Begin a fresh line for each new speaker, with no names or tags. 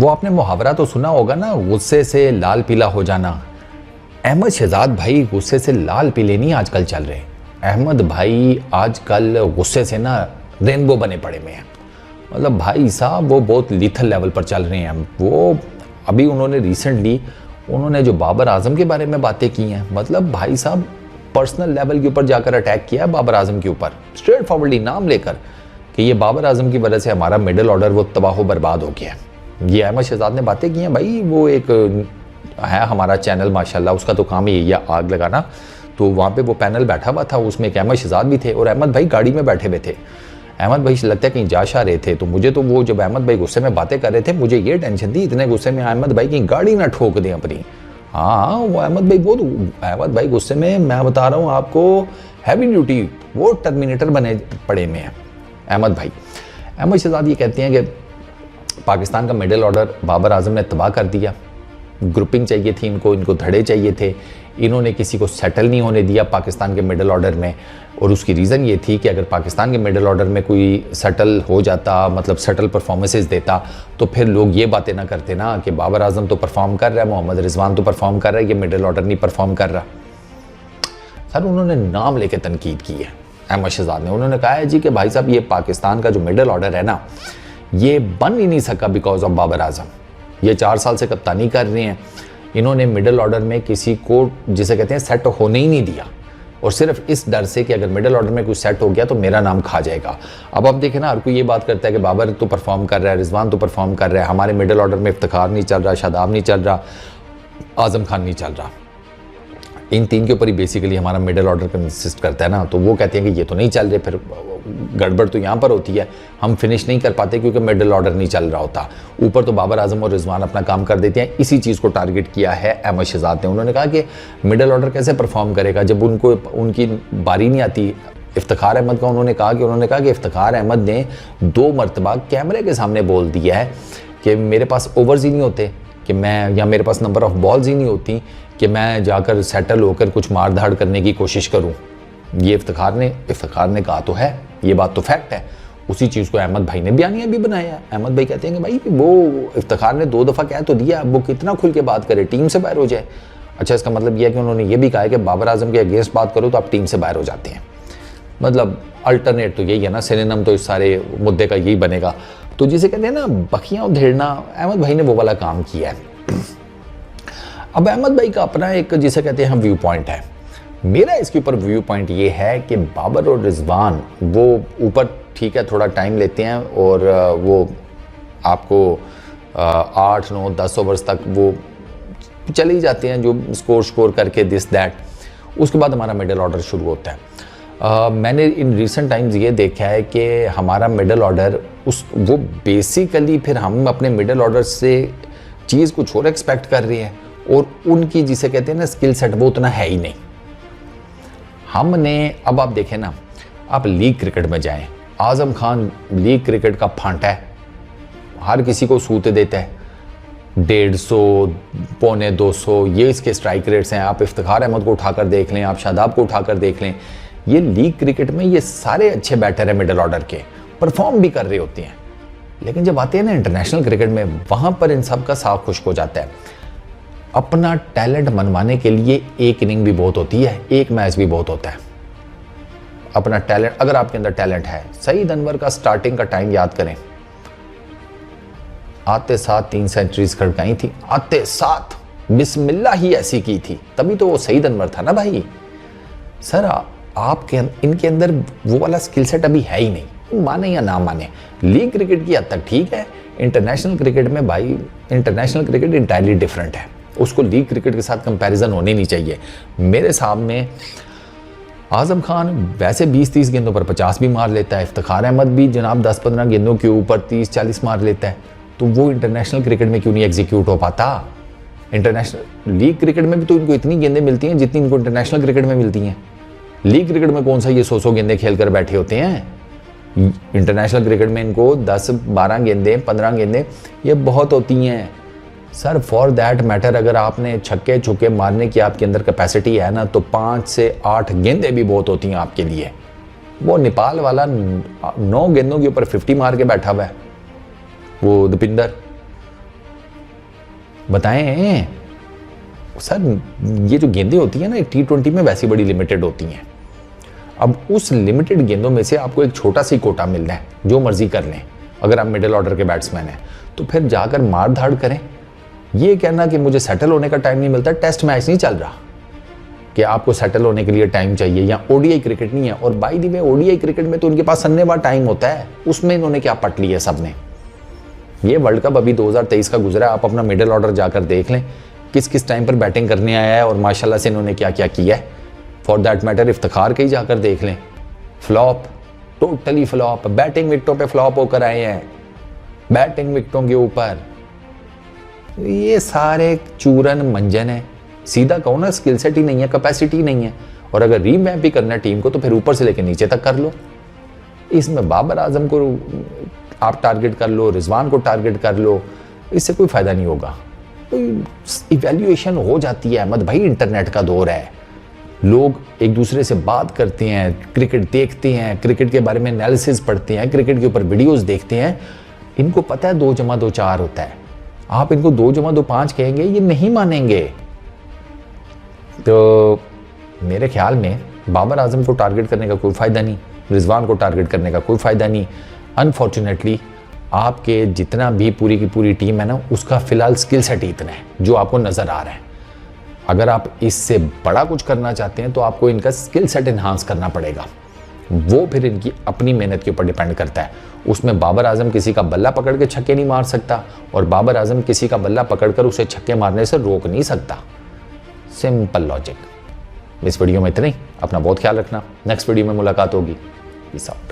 वो आपने मुहावरा तो सुना होगा ना, गुस्से से लाल पीला हो जाना। अहमद शहजाद भाई गुस्से से लाल पीले नहीं आजकल चल रहे। अहमद भाई आजकल गुस्से से ना रेनबो बने पड़े में हैं। मतलब भाई साहब वो बहुत लीथल लेवल पर चल रहे हैं। वो अभी उन्होंने रिसेंटली जो बाबर आजम के बारे में बातें की हैं, मतलब भाई साहब पर्सनल लेवल के ऊपर जाकर अटैक किया बाबर आजम के ऊपर, स्ट्रेट फॉरवर्डली नाम लेकर कि ये बाबर आजम की वजह से हमारा मिडिल ऑर्डर वो तबाह बर्बाद हो गया। ये अहमद शहजाद ने बातें की हैं भाई। वो एक है हमारा चैनल माशाल्लाह, उसका तो काम ही यही है आग लगाना। तो वहाँ पे वो पैनल बैठा हुआ था, उसमें एक अहमद शहजाद भी थे और अहमद भाई गाड़ी में बैठे हुए थे। अहमद भाई लगता है कहीं जा रहे थे। तो मुझे तो वो जब अहमद भाई गुस्से में बातें कर रहे थे, मुझे ये टेंशन थी इतने गुस्से में अहमद भाई की गाड़ी ना ठोक दें अपनी। हाँ वो अहमद भाई गुस्से में, मैं बता रहा हूँ आपको, हैवी ड्यूटी वो टर्मिनेटर बने पड़े में है अहमद भाई। अहमद शहजाद ये कहते हैं कि पाकिस्तान का मिडिल ऑर्डर बाबर आजम ने तबाह कर दिया। ग्रुपिंग चाहिए थी इनको धड़े चाहिए थे। इन्होंने किसी को सेटल नहीं होने दिया पाकिस्तान के मिडिल ऑर्डर में। और उसकी रीज़न ये थी कि अगर पाकिस्तान के मिडिल ऑर्डर में कोई सेटल हो जाता, मतलब सेटल परफॉर्मेंसेस देता, तो फिर लोग ये बातें ना करते ना कि बाबर आजम तो परफॉर्म कर रहा है, मोहम्मद रिजवान तो परफॉर्म कर रहा है, ये मिडिल ऑर्डर नहीं परफॉर्म कर रहा। सर उन्होंने नाम लेके तनकीद की है अहमद शहजाद ने। उन्होंने कहा है जी कि भाई साहब ये पाकिस्तान का जो मिडिल ऑर्डर है ना, ये बन ही नहीं सका बिकॉज ऑफ बाबर आजम। ये 4 साल से कप्तानी कर रहे हैं, इन्होंने मिडिल ऑर्डर में किसी को, जिसे कहते हैं, सेट होने ही नहीं दिया। और सिर्फ इस डर से कि अगर मिडिल ऑर्डर में कुछ सेट हो गया तो मेरा नाम खा जाएगा। अब आप देखें ना, हर कोई ये बात करता है कि बाबर तो परफॉर्म कर रहा है, रिजवान तो परफॉर्म कर रहा है, हमारे मिडिल ऑर्डर में इफ्तिखार नहीं चल रहा, शादाब नहीं चल रहा, आजम खान नहीं चल रहा। इन 3 के ऊपर ही बेसिकली हमारा मिडिल ऑर्डर कंसिस्ट करता है ना। तो वो कहते हैं कि ये तो नहीं चल रहे, फिर गड़बड़ तो यहाँ पर होती है, हम फिनिश नहीं कर पाते क्योंकि मिडिल ऑर्डर नहीं चल रहा होता। ऊपर तो बाबर आजम और रिजवान अपना काम कर देते हैं। इसी चीज़ को टारगेट किया है अहमद शहजाद ने। उन्होंने कहा कि मिडिल ऑर्डर कैसे परफॉर्म करेगा जब उनकी बारी नहीं आती। इफ्तिखार अहमद का उन्होंने कहा कि इफ्तिखार अहमद ने 2 मरतबा कैमरे के सामने बोल दिया है कि मेरे पास ओवर्स ही नहीं होते कि मैं, या मेरे पास नंबर ऑफ बॉल्स ही नहीं होती कि मैं जाकर सेटल होकर कुछ मार धाड़ करने की कोशिश करूं। ये इफ्तिखार ने कहा तो है, ये बात तो फैक्ट है। उसी चीज़ को अहमद भाई ने बयानिया भी बनाया है। अहमद भाई कहते हैं कि भाई वो इफ्तिखार ने 2 दफ़ा कह तो दिया, अब वो कितना खुल के बात करे, टीम से बाहर हो जाए। अच्छा, इसका मतलब यह है कि उन्होंने ये भी कहा है कि बाबर आजम के अगेंस्ट बात करो तो आप टीम से बाहर हो जाते हैं। मतलब अल्टरनेट तो यही है ना, सिनोनिम तो इस सारे मुद्दे का यही बनेगा। तो जिसे कहते हैं ना बखियाँ उधेड़ना, अहमद भाई ने वो वाला काम किया है। अब अहमद भाई का अपना एक, जिसे कहते हैं, व्यू पॉइंट है। मेरा इसके ऊपर व्यू पॉइंट ये है कि बाबर और रिजवान वो ऊपर ठीक है थोड़ा टाइम लेते हैं और वो आपको 8, 9, 10 ओवर्स तक वो चले ही जाते हैं, जो स्कोर करके दिस दैट। उसके बाद हमारा मिडिल ऑर्डर शुरू होता है। मैंने इन रिसेंट टाइम्स ये देखा है कि हमारा मिडिल ऑर्डर वो बेसिकली फिर हम अपने मिडिल ऑर्डर से चीज़ कुछ और एक्सपेक्ट कर रही है और उनकी, जिसे कहते हैं ना, स्किल सेट वो उतना है ही नहीं। हमने, अब आप देखें ना, आप लीग क्रिकेट में जाएं, आजम खान लीग क्रिकेट का फांटा है, हर किसी को सूते देता है। 150, पौने 200 ये इसके स्ट्राइक रेट्स हैं। आप इफ्तिखार अहमद को उठाकर देख लें, आप शादाब को उठाकर देख लें, ये लीग क्रिकेट में ये सारे अच्छे बैटर हैं मिडिल ऑर्डर के, परफॉर्म भी कर रहे होते हैं। लेकिन जब आते हैं ना इंटरनेशनल क्रिकेट में, वहाँ पर इन सब का साफ खुश्क हो जाता है। अपना टैलेंट मनवाने के लिए एक इनिंग भी बहुत होती है, एक मैच भी बहुत होता है। अपना टैलेंट, अगर आपके अंदर टैलेंट है, सईद अनवर का स्टार्टिंग का टाइम याद करें, आते साथ 3 सेंचुरीज खड़काई थी, आते साथ बिस्मिल्लाह ही ऐसी की थी, तभी तो वो सईद अनवर था ना भाई। सर आपके इनके अंदर वो वाला स्किल सेट अभी है ही नहीं, माने या ना माने। लीग क्रिकेट की हद तक ठीक है, इंटरनेशनल क्रिकेट में भाई, इंटरनेशनल क्रिकेट इंटायरली डिफरेंट है, उसको लीग क्रिकेट के साथ कंपैरिजन होने नहीं चाहिए। मेरे सामने आजम खान वैसे 20-30 गेंदों पर 50 भी मार लेता है, इफ्तिखार अहमद भी जनाब 10-15 गेंदों के ऊपर 30-40 मार लेता है, तो वो इंटरनेशनल क्रिकेट में क्यों नहीं एग्जीक्यूट हो पाता? इंटरनेशनल लीग क्रिकेट में भी तो इनको इतनी गेंदें मिलती हैं जितनी इनको इंटरनेशनल क्रिकेट में मिलती हैं। लीग क्रिकेट में कौन सा ये 100 गेंदें खेल कर बैठे होते हैं। इंटरनेशनल क्रिकेट में इनको 10-12 गेंदें, 15 गेंदें ये बहुत होती हैं। सर फॉर दैट मैटर, अगर आपने छक्के छुक्के मारने की आपके अंदर कैपेसिटी है ना, तो 5 से 8 गेंदें भी बहुत होती हैं आपके लिए। वो नेपाल वाला 9 गेंदों के ऊपर 50 मार के बैठा हुआ है, वो दीपिंदर। बताएं सर, ये जो गेंदें होती हैं ना T20 में वैसी बड़ी लिमिटेड होती हैं। अब उस लिमिटेड गेंदों में से आपको एक छोटा सी कोटा मिलना है, जो मर्जी कर लें। अगर आप मिडिल ऑर्डर के बैट्समैन हैं तो फिर जाकर मार धाड़ करें। ये कहना कि मुझे सेटल होने का टाइम नहीं मिलता, टेस्ट मैच नहीं चल रहा कि आपको सेटल होने के लिए टाइम चाहिए, या ओडीआई क्रिकेट नहीं है। और by the way ODI cricket में तो उनके पास अन्नेवाह टाइम होता है, उसमें इन्होंने क्या पट लिया सबने। ये वर्ल्ड कप अभी 2023 का गुजरा है, आप अपना मिडिल ऑर्डर जाकर देख लें किस किस टाइम पर बैटिंग करने आया है और माशाल्लाह से इन्होंने क्या क्या किया है। फॉर दैट मैटर इफ्तिखार के ही जाकर देख लें, फ्लॉप, टोटली फ्लॉप, बैटिंग विकेटों पे फ्लॉप होकर आए हैं, बैटिंग विकेटों के ऊपर। ये सारे चूरन मंजन है, सीधा कहो ना, स्किल सेट ही नहीं है, कैपेसिटी नहीं है। और अगर रीवैम्प भी करना है टीम को तो फिर ऊपर से लेकर नीचे तक कर लो। इसमें बाबर आजम को आप टारगेट कर लो, रिजवान को टारगेट कर लो, इससे कोई फायदा नहीं होगा। इवैल्यूएशन हो जाती है अहमद भाई, इंटरनेट का दौर है, लोग एक दूसरे से बात करते हैं, क्रिकेट देखते हैं, क्रिकेट के बारे में एनालिसिस पढ़ते हैं, क्रिकेट के ऊपर वीडियोस देखते हैं। इनको पता है 2 + 2 4 होता है। आप इनको 2 + 2 5 कहेंगे, ये नहीं मानेंगे। तो मेरे ख्याल में बाबर आजम को टारगेट करने का कोई फ़ायदा नहीं, रिजवान को टारगेट करने का कोई फ़ायदा नहीं। अनफॉर्चुनेटली आपके जितना भी पूरी की पूरी टीम है ना, उसका फ़िलहाल स्किल सेट ही इतना है जो आपको नज़र आ रहा है। अगर आप इससे बड़ा कुछ करना चाहते हैं तो आपको इनका स्किल सेट इन्हांस करना पड़ेगा। वो फिर इनकी अपनी मेहनत के ऊपर डिपेंड करता है। उसमें बाबर आजम किसी का बल्ला पकड़ के छक्के नहीं मार सकता, और बाबर आजम किसी का बल्ला पकड़कर उसे छक्के मारने से रोक नहीं सकता। Simple logic. इस वीडियो में इतना ही। अपना बहुत ख्याल रखना, नेक्स्ट वीडियो में मुलाकात होगी। Peace out.